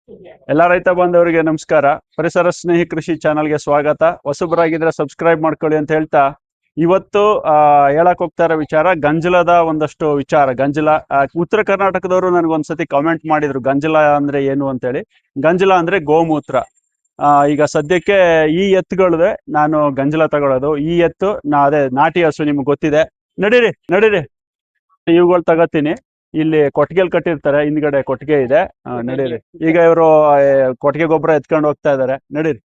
ಎಲ್ಲ ರೈತ ಬಾಂಧವರಿಗೆ ನಮಸ್ಕಾರ. ಪರಿಸರ ಸ್ನೇಹಿ ಕೃಷಿ ಚಾನಲ್ಗೆ ಸ್ವಾಗತ. ಹೊಸಬರಾಗಿದ್ರೆ ಸಬ್ಸ್ಕ್ರೈಬ್ ಮಾಡ್ಕೊಳ್ಳಿ ಅಂತ ಹೇಳ್ತಾ, ಇವತ್ತು ಹೇಳಕ್ ಹೋಗ್ತಾ ಇರೋ ವಿಚಾರ ಗಂಜಲದ ಒಂದಷ್ಟು ವಿಚಾರ. ಗಂಜಲ, ಉತ್ತರ ಕರ್ನಾಟಕದವರು ನನಗೊಂದ್ಸತಿ ಕಾಮೆಂಟ್ ಮಾಡಿದ್ರು ಗಂಜಲ ಅಂದ್ರೆ ಏನು ಅಂತೇಳಿ. ಗಂಜಲ ಅಂದ್ರೆ ಗೋಮೂತ್ರ. ಈಗ ಸದ್ಯಕ್ಕೆ ಈ ಎತ್ತುಗಳದೆ ನಾನು ಗಂಜಲ ತಗೊಳ್ಳೋದು. ಈ ಎತ್ತು ಅದೇ ನಾಟಿ ಹಸು, ನಿಮ್ಗೆ ಗೊತ್ತಿದೆ. ನಡೀರಿ ನಡೀರಿ, ಇವುಗಳು ತಗೋತೀನಿ. ಇಲ್ಲಿ ಕೊಟ್ಟಿಗೆಲ್ ಕಟ್ಟಿರ್ತಾರೆ, ಹಿಂದ್ಗಡೆ ಕೊಟ್ಟಿಗೆ ಇದೆ. ನಡೀರಿ. ಈಗ ಇವರು ಕೊಟ್ಟಿಗೆ ಗೊಬ್ಬರ ಎತ್ಕೊಂಡು ಹೋಗ್ತಾ ಇದಾರೆ. ನಡೀರಿ,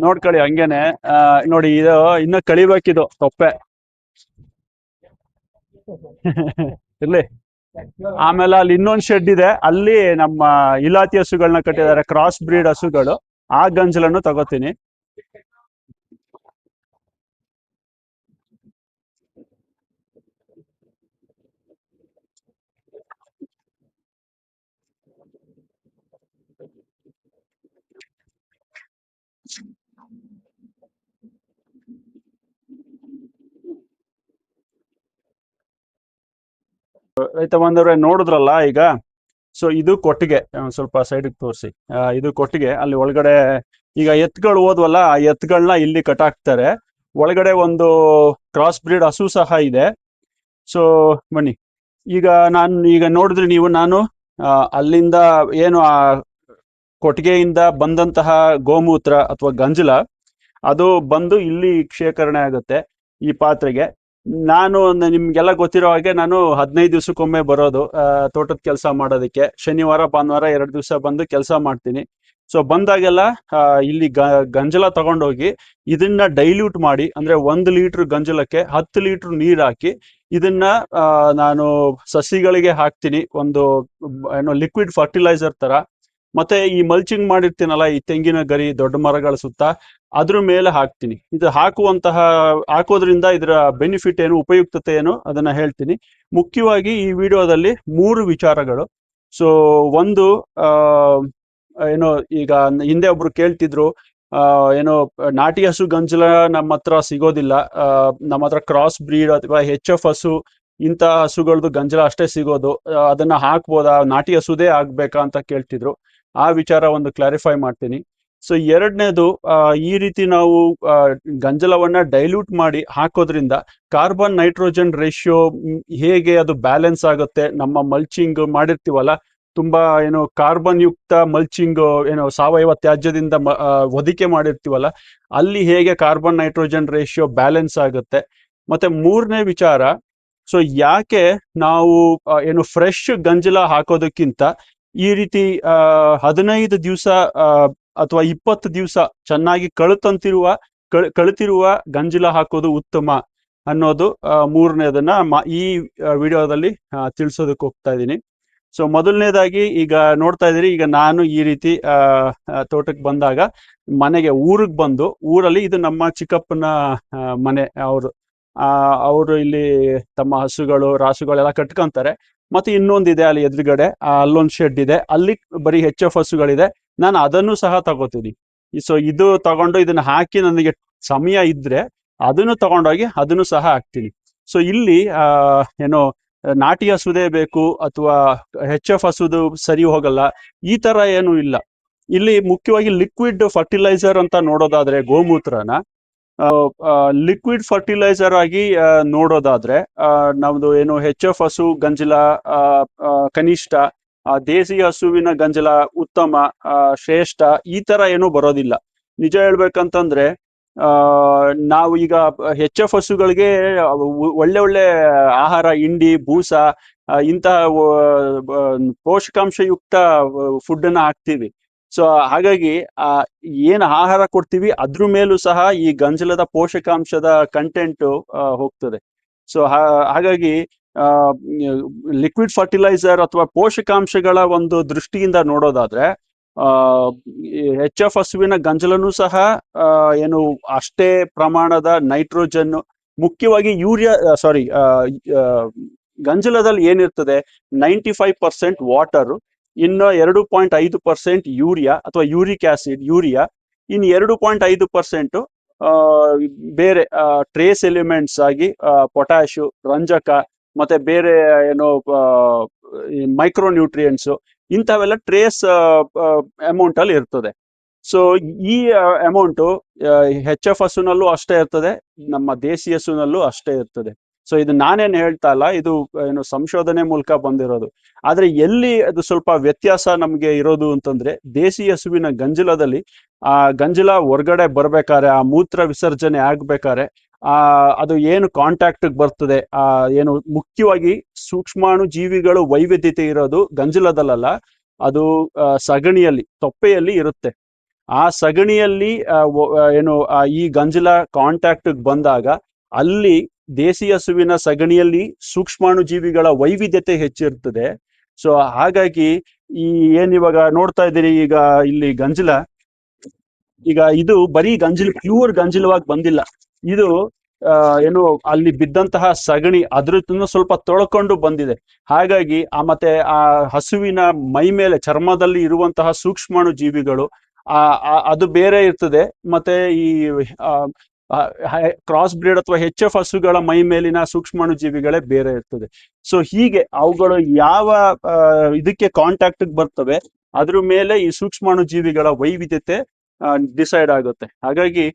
ನೋಡ್ಕೊಳ್ಳಿ ಹಂಗೇನೆ. ನೋಡಿ, ಇದು ಇನ್ನ ಕಳಿಬೇಕಿದು ತೊಪ್ಪೆ. ಇರ್ಲಿ. ಆಮೇಲೆ ಅಲ್ಲಿ ಇನ್ನೊಂದು ಶೆಡ್ ಇದೆ, ಅಲ್ಲಿ ನಮ್ಮ ಇಲಾತಿ ಹಸುಗಳನ್ನ ಕಟ್ಟಿದ್ದಾರೆ, ಕ್ರಾಸ್ ಬ್ರೀಡ್ ಹಸುಗಳು. ಆ ಗಂಜಲನ್ನು ತಗೋತೀನಿ. ರೈತ ಬಾಂಧವ್ರೆ, ನೋಡಿದ್ರಲ್ಲ ಈಗ. ಸೊ ಇದು ಕೊಟ್ಟಿಗೆ, ಸ್ವಲ್ಪ ಸೈಡ್ಗೆ ತೋರಿಸಿ. ಇದು ಕೊಟ್ಟಿಗೆ. ಅಲ್ಲಿ ಒಳಗಡೆ ಈಗ ಎತ್ತುಗಳು ಹೋದ್ವಲ್ಲ, ಆ ಎತ್ತುಗಳನ್ನ ಇಲ್ಲಿ ಕಟ್ಟಾಕ್ತಾರೆ. ಒಳಗಡೆ ಒಂದು ಕ್ರಾಸ್ ಬ್ರೀಡ್ ಹಸು ಸಹ ಇದೆ. ಸೊ ಬನ್ನಿ. ಈಗ ಈಗ ನೋಡಿದ್ರೆ ನೀವು, ನಾನು ಅಲ್ಲಿಂದ ಏನು ಕೊಟ್ಟಿಗೆಯಿಂದ ಬಂದಂತಹ ಗೋಮೂತ್ರ ಅಥವಾ ಗಂಜಲ, ಅದು ಬಂದು ಇಲ್ಲಿ ಶೇಖರಣೆ ಆಗುತ್ತೆ ಈ ಪಾತ್ರೆಗೆ. ನಾನು ನಿಮ್ಗೆಲ್ಲ ಗೊತ್ತಿರೋ ಹಾಗೆ, ನಾನು 15 ದಿವಸಕ್ಕೊಮ್ಮೆ ಬರೋದು ತೋಟದ ಕೆಲಸ ಮಾಡೋದಕ್ಕೆ. ಶನಿವಾರ ಭಾನುವಾರ 2 ದಿವಸ ಬಂದು ಕೆಲಸ ಮಾಡ್ತೀನಿ. ಸೊ ಬಂದಾಗೆಲ್ಲ ಇಲ್ಲಿ ಗಂಜಲ ತಗೊಂಡೋಗಿ ಇದನ್ನ ಡೈಲ್ಯೂಟ್ ಮಾಡಿ, ಅಂದ್ರೆ 1 ಲೀಟರ್ ಗಂಜಲಕ್ಕೆ 10 ಲೀಟರ್ ನೀರು ಹಾಕಿ ಇದನ್ನ ನಾನು ಸಸಿಗಳಿಗೆ ಹಾಕ್ತೀನಿ. ಒಂದು ಏನೋ ಲಿಕ್ವಿಡ್ ಫರ್ಟಿಲೈಸರ್ ತರ. ಮತ್ತೆ ಈ ಮಲ್ಚಿಂಗ್ ಮಾಡಿರ್ತೀನಲ್ಲ, ಈ ತೆಂಗಿನ ಗರಿ ದೊಡ್ಡ ಮರಗಳ ಸುತ್ತ, ಅದ್ರ ಮೇಲೆ ಹಾಕ್ತೀನಿ. ಇದು ಹಾಕೋದ್ರಿಂದ ಇದರ ಬೆನಿಫಿಟ್ ಏನು, ಉಪಯುಕ್ತತೆ ಏನು, ಅದನ್ನ ಹೇಳ್ತೀನಿ. ಮುಖ್ಯವಾಗಿ ಈ ವಿಡಿಯೋದಲ್ಲಿ 3 ವಿಚಾರಗಳು. ಸೊ ಒಂದು, ಆ ಏನೋ ಈಗ ಹಿಂದೆ ಒಬ್ರು ಕೇಳ್ತಿದ್ರು, ಏನೋ ನಾಟಿ ಹಸು ಗಂಜಲ ನಮ್ಮ ಹತ್ರ ಸಿಗೋದಿಲ್ಲ, ನಮ್ಮ ಹತ್ರ ಕ್ರಾಸ್ ಬ್ರೀಡ್ ಅಥವಾ HF ಹಸು, ಇಂಥ ಹಸುಗಳದ್ದು ಗಂಜಲ ಅಷ್ಟೇ ಸಿಗೋದು, ಅದನ್ನ ಹಾಕ್ಬೋದಾ, ನಾಟಿ ಹಸುದೇ ಆಗ್ಬೇಕಾ ಅಂತ ಕೇಳ್ತಿದ್ರು. ಆ ವಿಚಾರ ಒಂದು ಕ್ಲಾರಿಫೈ ಮಾಡ್ತೀನಿ. ಸೊ ಎರಡನೇದು, ಈ ರೀತಿ ನಾವು ಗಂಜಲವನ್ನ ಡೈಲ್ಯೂಟ್ ಮಾಡಿ ಹಾಕೋದ್ರಿಂದ ಕಾರ್ಬನ್ ನೈಟ್ರೋಜನ್ ರೇಷಿಯೋ ಹೇಗೆ ಅದು ಬ್ಯಾಲೆನ್ಸ್ ಆಗುತ್ತೆ. ನಮ್ಮ ಮಲ್ಚಿಂಗ್ ಮಾಡಿರ್ತೀವಲ್ಲ, ತುಂಬಾ ಏನೋ ಕಾರ್ಬನ್ ಯುಕ್ತ ಮಲ್ಚಿಂಗ್, ಏನೋ ಸಾವಯವ ತ್ಯಾಜ್ಯದಿಂದ ಹೊದಿಕೆ ಮಾಡಿರ್ತೀವಲ್ಲ, ಅಲ್ಲಿ ಹೇಗೆ ಕಾರ್ಬನ್ ನೈಟ್ರೋಜನ್ ರೇಷಿಯೋ ಬ್ಯಾಲೆನ್ಸ್ ಆಗುತ್ತೆ. ಮತ್ತೆ 3ನೇ ವಿಚಾರ, ಸೊ ಯಾಕೆ ನಾವು ಏನು ಫ್ರೆಶ್ ಗಂಜಲ ಹಾಕೋದಕ್ಕಿಂತ ಈ ರೀತಿ 15 ದಿವಸ ಅಥವಾ 20 ದಿವಸ ಚೆನ್ನಾಗಿ ಕಳಿತಿರುವ ಗಂಜಲ ಹಾಕೋದು ಉತ್ತಮ ಅನ್ನೋದು 3ನೇದನ್ನ ಈ ವಿಡಿಯೋದಲ್ಲಿ ತಿಳಿಸೋದಕ್ಕೆ ಹೋಗ್ತಾ ಇದ್ದೀನಿ. ಸೊ ಮೊದಲನೇದಾಗಿ, ಈಗ ನೋಡ್ತಾ ಇದ್ದೀರಿ, ಈಗ ನಾನು ಈ ರೀತಿ ತೋಟಕ್ಕೆ ಬಂದಾಗ, ಮನೆಗೆ ಊರಿಗೆ ಬಂದು, ಊರಲ್ಲಿ ಇದು ನಮ್ಮ ಚಿಕ್ಕಪ್ಪನ ಮನೆ. ಅವರು ಇಲ್ಲಿ ತಮ್ಮ ಹಸುಗಳು ರಾಸುಗಳೆಲ್ಲ ಕಟ್ಕೊಂತಾರೆ. ಮತ್ತೆ ಇನ್ನೊಂದಿದೆ ಅಲ್ಲಿ ಎದುರುಗಡೆ, ಅಲ್ಲೊಂದು ಶೆಡ್ ಇದೆ, ಅಲ್ಲಿ ಬರೀ HF ಹಸುಗಳಿದೆ. ನಾನು ಅದನ್ನು ಸಹ ತಗೋತೀನಿ. ಸೊ ಇದು ತಗೊಂಡು ಇದನ್ನ ಹಾಕಿ, ನನಗೆ ಸಮಯ ಇದ್ರೆ ಅದನ್ನು ತಗೊಂಡೋಗಿ ಅದನ್ನು ಸಹ ಹಾಕ್ತೀನಿ. ಸೊ ಇಲ್ಲಿ ಏನೋ ನಾಟಿ ಹಸುದೇ ಬೇಕು ಅಥವಾ HF ಹಸುದು ಸರಿ ಹೋಗಲ್ಲ, ಈ ತರ ಏನು ಇಲ್ಲ. ಇಲ್ಲಿ ಮುಖ್ಯವಾಗಿ ಲಿಕ್ವಿಡ್ ಫರ್ಟಿಲೈಸರ್ ಅಂತ ನೋಡೋದಾದ್ರೆ ಗೋಮೂತ್ರನ, ಲಿಕ್ವಿಡ್ ಫರ್ಟಿಲೈಸರ್ ಆಗಿ ನೋಡೋದಾದ್ರೆ, ನಮ್ದು ಏನು HF ಹಸು ಗಂಜಲ ಕನಿಷ್ಠ, ದೇಸಿ ಹಸುವಿನ ಗಂಜಲ ಉತ್ತಮ, ಶ್ರೇಷ್ಠ, ಈ ತರ ಏನೂ ಬರೋದಿಲ್ಲ. ನಿಜ ಹೇಳ್ಬೇಕಂತಂದ್ರೆ, ನಾವು ಈಗ HF ಹಸುಗಳಿಗೆ ಒಳ್ಳೆ ಒಳ್ಳೆ ಆಹಾರ, ಹಿಂಡಿ, ಬೂಸ, ಇಂತಹ ಪೋಷಕಾಂಶಯುಕ್ತ ಫುಡ್ ಅನ್ನ ಹಾಕ್ತಿವಿ. ಸೊ ಹಾಗಾಗಿ ಏನು ಆಹಾರ ಕೊಡ್ತೀವಿ ಅದ್ರ ಮೇಲೂ ಸಹ ಈ ಗಂಜಲದ ಪೋಷಕಾಂಶದ ಕಂಟೆಂಟ್ ಹೋಗ್ತದೆ. ಸೊ ಹಾಗಾಗಿ ಲಿಕ್ವಿಡ್ ಫರ್ಟಿಲೈಸರ್ ಅಥವಾ ಪೋಷಕಾಂಶಗಳ ಒಂದು ದೃಷ್ಟಿಯಿಂದ ನೋಡೋದಾದ್ರೆ, HF ಹಸುವಿನ ಗಂಜಲನೂ ಸಹ ಏನು ಅಷ್ಟೇ ಪ್ರಮಾಣದ ನೈಟ್ರೋಜನ್, ಮುಖ್ಯವಾಗಿ ಗಂಜಲದಲ್ಲಿ ಏನಿರ್ತದೆ, 95% ವಾಟರ್, ಇನ್ನು 2.5% ಯೂರಿಯಾ ಅಥವಾ ಯೂರಿಕ್ ಆಸಿಡ್, ಇನ್ನು 2.5% ಬೇರೆ ಟ್ರೇಸ್ ಎಲಿಮೆಂಟ್ಸ್ ಆಗಿ ಪೊಟ್ಯಾಶು, ರಂಜಕ, ಮತ್ತೆ ಬೇರೆ ಏನೋ ಮೈಕ್ರೋ ನ್ಯೂಟ್ರಿಯೆಂಟ್ಸ್, ಇಂಥವೆಲ್ಲ ಟ್ರೇಸ್ ಅಮೌಂಟ್ ಅಲ್ಲಿ ಇರ್ತದೆ. ಸೊ ಈ ಅಮೌಂಟು ಹೆಚ್ ಎಫ್ ಹಸುನಲ್ಲೂ ಅಷ್ಟೇ ಇರ್ತದೆ, ನಮ್ಮ ದೇಸಿ ಹಸುನಲ್ಲೂ ಅಷ್ಟೇ ಇರ್ತದೆ. ಸೊ ಇದು ನಾನೇನು ಹೇಳ್ತಾ ಇಲ್ಲ, ಇದು ಏನು ಸಂಶೋಧನೆ ಮೂಲಕ ಬಂದಿರೋದು. ಆದ್ರೆ ಎಲ್ಲಿ ಅದು ಸ್ವಲ್ಪ ವ್ಯತ್ಯಾಸ ನಮ್ಗೆ ಇರೋದು ಅಂತಂದ್ರೆ, ದೇಸಿ ಹಸುವಿನ ಗಂಜಲದಲ್ಲಿ ಆ ಗಂಜಲ ಹೊರ್ಗಡೆ ಬರ್ಬೇಕಾದ್ರೆ, ಆ ಮೂತ್ರ ವಿಸರ್ಜನೆ ಆಗ್ಬೇಕಾದ್ರೆ ಅದು ಏನು ಕಾಂಟ್ಯಾಕ್ಟ್ ಬರ್ತದೆ, ಏನು ಮುಖ್ಯವಾಗಿ ಸೂಕ್ಷ್ಮಾಣು ಜೀವಿಗಳು ವೈವಿಧ್ಯತೆ ಇರೋದು ಗಂಜಲದಲ್ಲ, ಅದು ಸಗಣಿಯಲ್ಲಿ, ತೊಪ್ಪೆಯಲ್ಲಿ ಇರುತ್ತೆ. ಆ ಸಗಣಿಯಲ್ಲಿ ಏನು ಈ ಗಂಜಲ ಕಾಂಟ್ಯಾಕ್ಟ್ ಬಂದಾಗ ಅಲ್ಲಿ ದೇಸಿ ಹಸುವಿನ ಸಗಣಿಯಲ್ಲಿ ಸೂಕ್ಷ್ಮಾಣು ಜೀವಿಗಳ ವೈವಿಧ್ಯತೆ ಹೆಚ್ಚಿರ್ತದೆ. ಸೊ ಹಾಗಾಗಿ ಈ ಏನಿವಾಗ ನೋಡ್ತಾ ಇದ್ದೀರಿ ಈಗ ಇಲ್ಲಿ ಗಂಜಲ, ಈಗ ಇದು ಬರೀ ಪ್ಯೂರ್ ಗಂಜಲವಾಗಿ ಬಂದಿಲ್ಲ. ಇದು ಏನು ಅಲ್ಲಿ ಬಿದ್ದಂತಹ ಸಗಣಿ ಅದ್ರನ್ನು ಸ್ವಲ್ಪ ತೊಳ್ಕೊಂಡು ಬಂದಿದೆ. ಹಾಗಾಗಿ ಮತ್ತೆ ಆ ಹಸುವಿನ ಮೈ ಮೇಲೆ ಚರ್ಮದಲ್ಲಿ ಇರುವಂತಹ ಸೂಕ್ಷ್ಮಾಣು ಜೀವಿಗಳು ಅದು ಬೇರೆ ಇರ್ತದೆ. ಮತ್ತೆ ಈ ಕ್ರಾಸ್ ಬ್ರೀಡ್ ಅಥವಾ ಹೆಚ್ ಎಫ್ ಹಸುಗಳ ಮೈ ಮೇಲಿನ ಸೂಕ್ಷ್ಮಾಣು ಜೀವಿಗಳೇ ಬೇರೆ ಇರ್ತದೆ. ಸೊ ಹೀಗೆ ಅವುಗಳು ಯಾವ ಇದಕ್ಕೆ ಕಾಂಟ್ಯಾಕ್ಟ್ ಬರ್ತವೆ ಅದ್ರ ಮೇಲೆ ಈ ಸೂಕ್ಷ್ಮಾಣು ಜೀವಿಗಳ ವೈವಿಧ್ಯತೆ ಡಿಸೈಡ್ ಆಗುತ್ತೆ. ಹಾಗಾಗಿ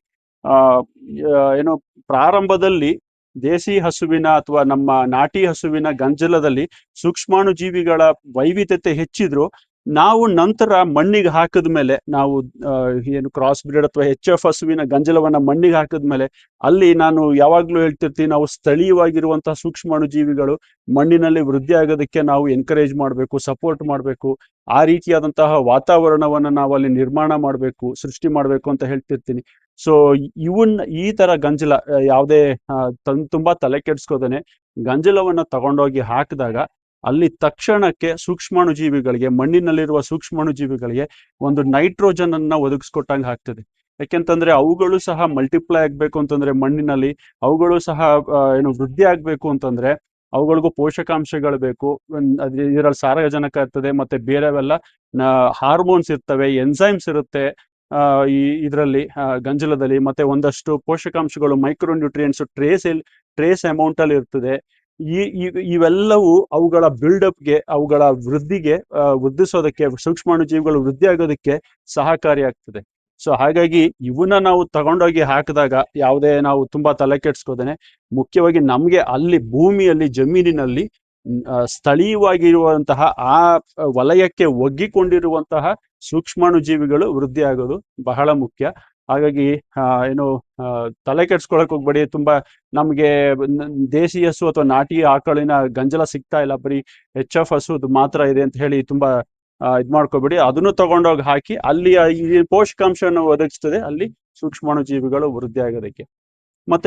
ಏನು ಪ್ರಾರಂಭದಲ್ಲಿ ದೇಸಿ ಹಸುವಿನ ಅಥವಾ ನಮ್ಮ ನಾಟಿ ಹಸುವಿನ ಗಂಜಲದಲ್ಲಿ ಸೂಕ್ಷ್ಮಾಣು ಜೀವಿಗಳ ವೈವಿಧ್ಯತೆ ಹೆಚ್ಚಿದ್ರು, ನಾವು ನಂತರ ಮಣ್ಣಿಗೆ ಹಾಕಿದ್ಮೇಲೆ, ನಾವು ಏನು ಕ್ರಾಸ್ ಬ್ರೀಡ್ ಅಥವಾ ಹೆಚ್ ಎಫ್ ಹಸುವಿನ ಗಂಜಲವನ್ನ ಮಣ್ಣಿಗೆ ಹಾಕಿದ್ಮೇಲೆ ಅಲ್ಲಿ ನಾನು ಯಾವಾಗ್ಲೂ ಹೇಳ್ತಿರ್ತೀನಿ, ನಾವು ಸ್ಥಳೀಯವಾಗಿರುವಂತಹ ಸೂಕ್ಷ್ಮಾಣು ಜೀವಿಗಳು ಮಣ್ಣಿನಲ್ಲಿ ವೃದ್ಧಿ ಆಗೋದಕ್ಕೆ ನಾವು ಎನ್ಕರೇಜ್ ಮಾಡಬೇಕು, ಸಪೋರ್ಟ್ ಮಾಡಬೇಕು. ಆ ರೀತಿಯಾದಂತಹ ವಾತಾವರಣವನ್ನ ನಾವು ಅಲ್ಲಿ ನಿರ್ಮಾಣ ಮಾಡಬೇಕು, ಸೃಷ್ಟಿ ಮಾಡಬೇಕು ಅಂತ ಹೇಳ್ತಿರ್ತೀನಿ. ಸೊ ಈ ತರ ಗಂಜಲ ಯಾವುದೇ ತುಂಬಾ ತಲೆ ಕೆಡಿಸ್ಕೋದೇನೆ ಗಂಜಲವನ್ನ ತಗೊಂಡೋಗಿ ಹಾಕಿದಾಗ ಅಲ್ಲಿ ತಕ್ಷಣಕ್ಕೆ ಸೂಕ್ಷ್ಮಾಣು ಜೀವಿಗಳಿಗೆ, ಮಣ್ಣಿನಲ್ಲಿರುವ ಸೂಕ್ಷ್ಮಾಣು ಜೀವಿಗಳಿಗೆ ಒಂದು ನೈಟ್ರೋಜನ್ ಅನ್ನ ಒದಗಿಸ್ಕೊಟ್ಟಂಗೆ ಆಗ್ತದೆ. ಯಾಕೆಂತಂದ್ರೆ ಅವುಗಳು ಸಹ ಮಲ್ಟಿಪ್ಲೈ ಆಗ್ಬೇಕು ಅಂತಂದ್ರೆ ಮಣ್ಣಿನಲ್ಲಿ, ಅವುಗಳು ಸಹ ಏನು ವೃದ್ಧಿ ಆಗ್ಬೇಕು ಅಂತಂದ್ರೆ ಅವುಗಳಿಗೂ ಪೋಷಕಾಂಶಗಳು ಬೇಕು. ಇದರಲ್ಲಿ ಸಾರಜನಕ ಇರ್ತದೆ, ಮತ್ತೆ ಬೇರೆವೆಲ್ಲ ಹಾರ್ಮೋನ್ಸ್ ಇರ್ತವೆ, ಎನ್ಸೈಮ್ಸ್ ಇರುತ್ತೆ ಇದರಲ್ಲಿ ಗಂಜಲದಲ್ಲಿ, ಮತ್ತೆ ಒಂದಷ್ಟು ಪೋಷಕಾಂಶಗಳು, ಮೈಕ್ರೋ ನ್ಯೂಟ್ರಿಯೆಂಟ್ಸ್ ಟ್ರೇಸ್ ಅಮೌಂಟ್ ಅಲ್ಲಿ ಇರ್ತದೆ. ಇವೆಲ್ಲವೂ ಅವುಗಳ ಬಿಲ್ಡಪ್ಗೆ, ಅವುಗಳ ವೃದ್ಧಿಗೆ, ವೃದ್ಧಿಸೋದಕ್ಕೆ, ಸೂಕ್ಷ್ಮಾಣು ಜೀವಿಗಳು ವೃದ್ಧಿ ಆಗೋದಕ್ಕೆ ಸಹಕಾರಿಯಾಗ್ತದೆ. ಸೊ ಹಾಗಾಗಿ ಇವನ್ನ ನಾವು ತಗೊಂಡೋಗಿ ಹಾಕಿದಾಗ ಯಾವುದೇ ನಾವು ತುಂಬಾ ತಲೆ ಕೆಡ್ಸ್ಕೋದೇನೆ ಮುಖ್ಯವಾಗಿ ನಮ್ಗೆ ಅಲ್ಲಿ ಭೂಮಿಯಲ್ಲಿ, ಜಮೀನಿನಲ್ಲಿ ಸ್ಥಳೀಯವಾಗಿರುವಂತಹ ಆ ವಲಯಕ್ಕೆ ಒಗ್ಗಿಕೊಂಡಿರುವಂತಹ ಸೂಕ್ಷ್ಮಾಣು ಜೀವಿಗಳು ವೃದ್ಧಿ ಆಗೋದು ಬಹಳ ಮುಖ್ಯ. ಹಾಗಾಗಿ ಏನು ತಲೆ ಕೆಡ್ಸ್ಕೊಳಕ್ ಹೋಗ್ಬೇಡಿ. ತುಂಬಾ ನಮ್ಗೆ ದೇಸಿ ಹಸು ಅಥವಾ ನಾಟಿ ಆಕಳಿನ ಗಂಜಲ ಸಿಗ್ತಾ ಇಲ್ಲ, ಬರೀ ಹೆಚ್ ಎಫ್ ಹಸು ಮಾತ್ರ ಇದೆ ಅಂತ ಹೇಳಿ ತುಂಬಾ ಇದ್ ಮಾಡ್ಕೋಬೇಡಿ. ಅದನ್ನು ತಗೊಂಡೋಗಿ ಹಾಕಿ ಅಲ್ಲಿ ಈ ಪೋಷಕಾಂಶವನ್ನು ಒದಗಿಸ್ತದೆ ಅಲ್ಲಿ ಸೂಕ್ಷ್ಮಾಣು ಜೀವಿಗಳು ವೃದ್ಧಿ ಆಗೋದಕ್ಕೆ. ಮತ್ತೆ